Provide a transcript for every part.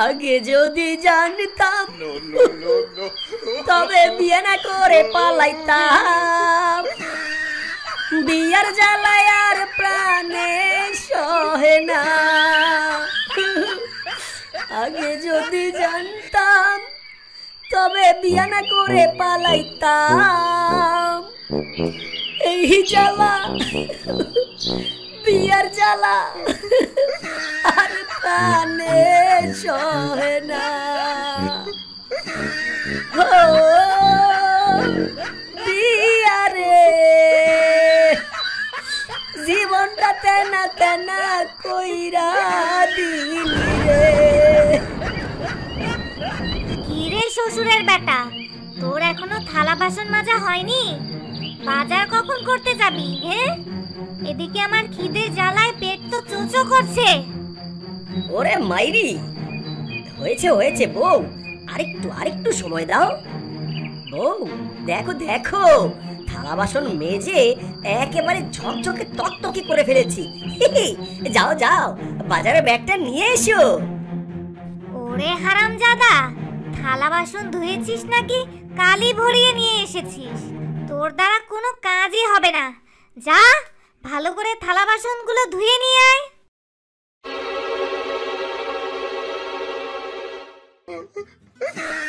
আগে যদি জানতাম তবে বিয়ে না করে পালাইতাম। বিয়ার জ্বালায় আর প্রাণে সহে না। আগে যদি জানতাম তবে বিয়ে না করে পালাইতাম। এই জ্বালা, বিয়ার জ্বালা আর প্রাণে সহে না। বিয়ারে জীবনটা তেনা তেনা কইরা দিলি রে। কি রে শ্বশুরের বেটা, তোর এখনো থালা বাসন মাজা হয়নি? বাজার কখন করতে যাবি? হ্যাঁ, এদিকে আমার খিদে জ্বালায় পেট তো চোচো করছে। ওরে মাইরি, হয়েছে হয়েছে বউ, আরেকটু সময় দাও। বউ দেখো দেখো, থালা বাসন মেজে একেবারে ঝকঝকে তকতকে করে ফেলেছি। যাও যাও, বাজারে ব্যাগটা নিয়ে এসো। ওরে হারামজাদা, থালা বাসন ধুয়েছিস নাকি কালি ভরিয়ে নিয়ে এসেছিস? তোর দ্বারা কোনো কাজই হবে না। যা, ভালো করে থালা বাসনগুলো ধুয়ে নিয়ে আয়।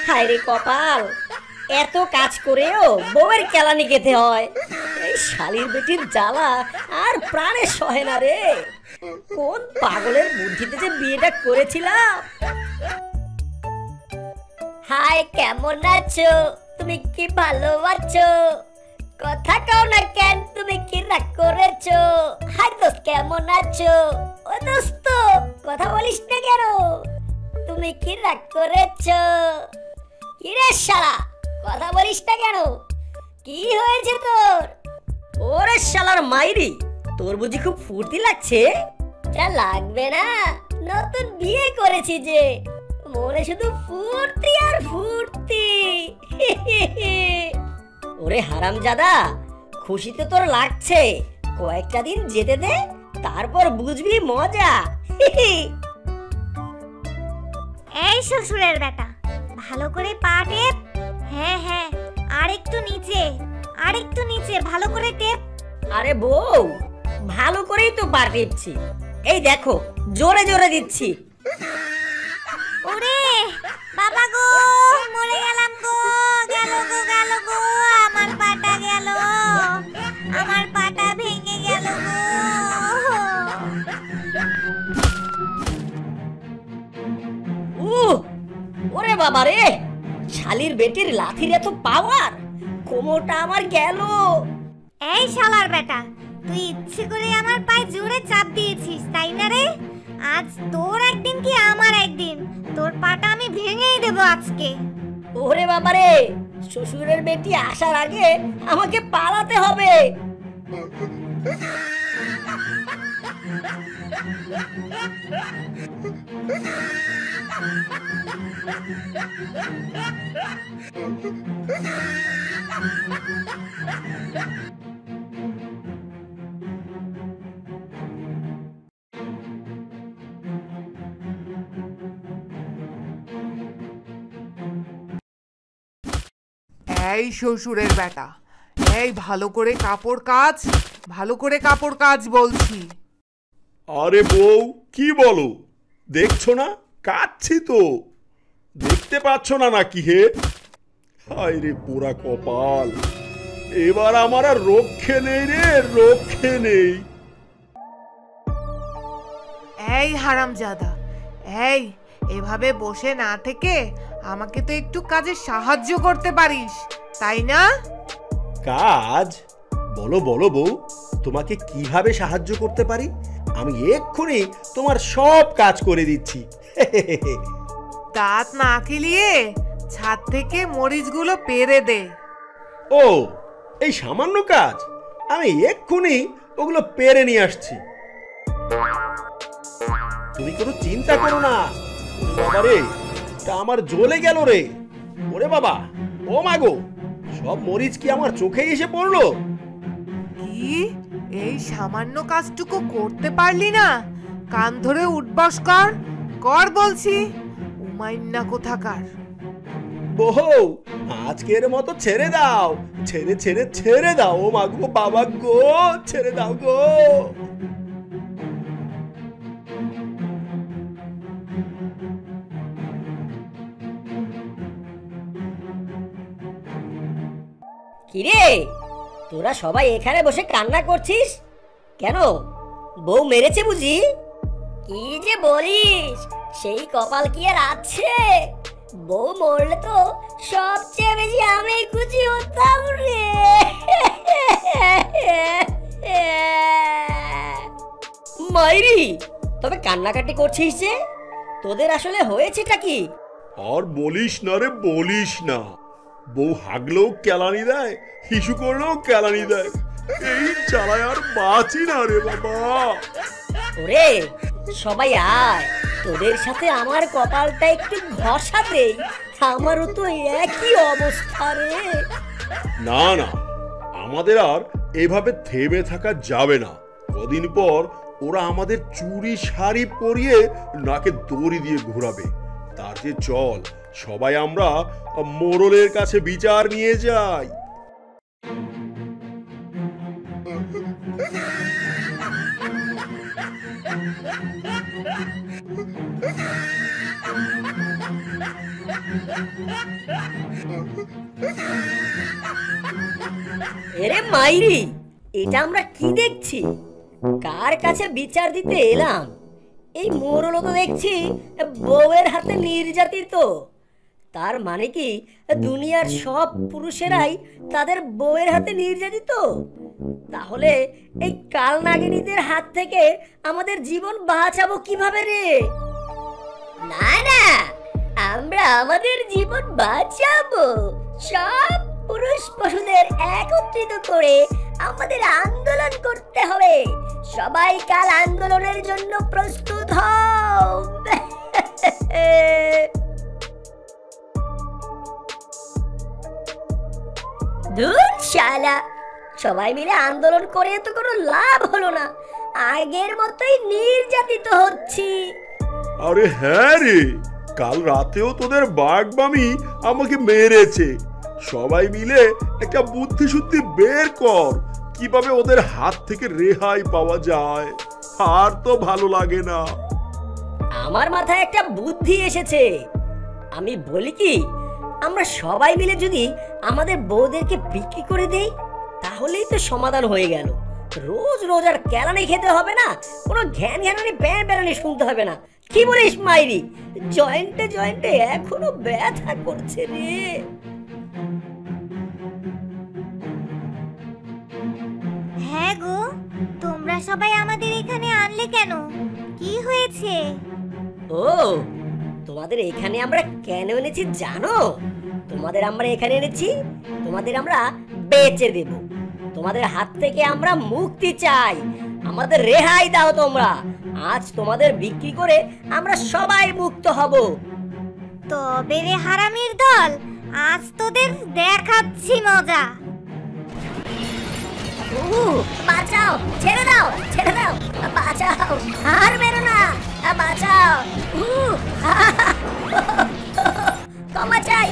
হায় রে কপাল, এত কাজ করেও বউয়ের কেলানি খেতে হয়। এই শালির বেটির জ্বালা আর প্রাণে সহে না রে। কোন পাগলের বুদ্ধিতে যে বিয়েটা করেছিলাম। হাই, কেমন আছো? তুমি কি ভালো আছো? কথা কও না কেন? তুমি কি রাগ করেছো? হাই দোস্ত, কেমন আছো? ও দোস্ত, কথা বলিস না কেন? তুমি কি রাগ করেছো? কি রে শালা, কথা বলিস না কেন? কি হয়েছে তোর? ওরে শালার মাইরি, তোর বুঝি খুব ফুর্তি লাগছে? যা লাগবে না, নতুন বিয়ে করেছি যে, মনে শুধু ফুর্তি আর ফুর্তি। ওরে হারামজাদা, খুশি তো তোর লাগছে, কয়েকটা দিন যেতে দে, তারপর বুঝবি মজা। এই শ্বশুরের বেটা, ভালো করে পা টেপ। হ্যাঁ হ্যাঁ, আরেকটু নিচে, আরেকটু নিচে, ভালো করে টেপ। আরে বউ, ভালো করেই তো পা টেপছি। এই দেখো, জোরে জোরে দিচ্ছি। ওরে বাবা গো, মরে গেলাম গো, গেল গো, গেল গো, আমার পাটা গেল, আমার পাটা ভেঙে গেল গো। ওরে বাবা রে, শালির বেটির লাথির এত পাওয়ার, কোমরটা আমার গেল। এই শালার বেটা, তুই ইচ্ছে করে আমার পায়ে জোরে চাপ দিয়েছিস, তাই না রে? আজ তোর একদিন কি আমার একদিন, তোর পাটা আমি ভেঙেই দেবো আজকে। ওরে বাবা রে, শ্বশুরের বেটি আসার আগে আমাকে পালাতে হবে। এই শ্বশুরের বেটা, এই ভালো করে কাপড় কাচ, ভালো করে কাপড় কাচ বলছি। আরে বউ, কি বলো? দেখছো না কাচ্ছি তো, দেখতে পাচ্ছ না নাকি হে? হায় রে পোড়া কপাল, এবার আমার আর রক্ষে নেই রে, রক্ষে নেই। এই হারামজাদা, এই এভাবে বসে না থেকে আমাকে তো একটু কাজে সাহায্য করতে পারিস, তাই না? কাজ? বলো বলো বউ, তোমাকে কিভাবে সাহায্য করতে পারি? আমি এক্ষুনি তোমার সব কাজ করে দিচ্ছি। দাঁত না খিলিয়ে ছাদ থেকে মরিচগুলো পেরে দে। ও, এই সামান্য কাজ? আমি এক্ষুনি ওগুলো পেরে নিয়ে আসছি। তুমি কোনো চিন্তা করো না। বাবা রে, তা আমার জ্বলে গেল রে। ওরে বাবা, ও মাগো, সব মরিচ কি আমার চোখে এসে পড়লো? কি, এই সামান্য কাজটুকু করতে পারলি না? কান ধরে উঠবস কর, কর বলছি। উমাইন্না কোথাকার। বউ, আজকের মতো ছেড়ে দাও, ছেড়ে ছেড়ে ছেড়ে দাও। ও মা গো, বাবা গো, ছেড়ে দাও গো। কিরে, তোরা সবাই এখানে বসে কান্না করছিস কেন? বউ মেরেছে বুঝি? কি যে বলিস, সেই কপাল কি আর আছে? বউ মরলে তো সবচেয়ে বেশি আমি খুশি হতাম রে। মাইরি, তবে কান্নাকাটি করছিস যে, তোদের আসলে হয়েছেটা কি? আর বলিস না রে, বলিস না। বউ হাগলেও কেলানি দেয়, হিসু করলেও কেলানি দেয়। এই জ্বালায় আর বাঁচি না রে বাবা। ওরে সবাই আয়, তোদের সাথে আমার কপালটা একটু ঘষা দেই। আমারও তো একই অবস্থা রে। না না, আমাদের আর এভাবে থেমে থাকা যাবে না। কদিন পর ওরা আমাদের চুরি শাড়ি পরিয়ে নাকে দড়ি দিয়ে ঘোরাবে। তার যে চল, সবাই আমরা মোড়লের কাছে বিচার নিয়ে যাই। এরে মাইরি, এটা আমরা কি দেখছি? কার কাছে বিচার দিতে এলাম? এই মোড়লও তো দেখছি বউয়ের হাতে নির্যাতিত। তার মানে কি দুনিয়ার সব পুরুষেরাই তাদের বউয়ের হাতে নির্যাতিত? তাহলে এই কাল নাগিনীদের হাত থেকে আমাদের জীবন বাঁচাবো কিভাবে রে? না না, আমরা আমাদের জীবন বাঁচাবো। সব পুরুষ পশুদের একত্রিত করে আমাদের আন্দোলন করতে হবে। সবাই কাল আন্দোলনের জন্য প্রস্তুত হও। ধুর শালা, সবাই মিলে আন্দোলন করে তো কোনো লাভ হলো না। আগের মতোই নির্যাতিত হচ্ছি। আরে হ্যাঁ রে, কাল রাতেও তোদের বাঘবামি আমাকে মেরেছে। সবাই মিলে একটা বুদ্ধি শুদ্ধি বের কর, কিভাবে ওদের হাত থেকে রেহাই পাওয়া যায়। আর তো ভালো লাগে না। আমার মাথায় একটা বুদ্ধি এসেছে। আমি বলি কি, আমরা সবাই মিলে যদি আমাদের বউদেরকে বিক্রি করে দেই, তাহলেই তো সমাধান হয়ে গেল। রোজ রোজ আর কেলানি খেতে হবে না, কোনো ঘ্যান ঘ্যানানি ব্যান ব্যানানি শুনতে হবে না। কি বলিস মাইরি? জয়েন্টে জয়েন্টে এখনো ব্যথা করছে রে। হ্যাঁ গো, তোমরা সবাই আমাদের এখানে আনলে কেন? কি হয়েছে? ও, তোমাদের এখানে আমরা কেন এনেছি জানো? তোমাদের আমরা এখানে এনেছি, তোমাদের আমরা বেচে দেব। তোমাদের হাত থেকে আমরা মুক্তি চাই, আমাদের রেহাই দাও তোমরা। আজ তোমাদের বিক্রি করে আমরা সবাই মুক্ত হব। তবে রে হারামির দল, আজ তোদের দেখাচ্ছি মজা। বাঁচাও, ছেড়ে দাও, ছেড়ে দাও, বাঁচাও, আর মেরো না, বাঁচাও। ক্ষমা চাই,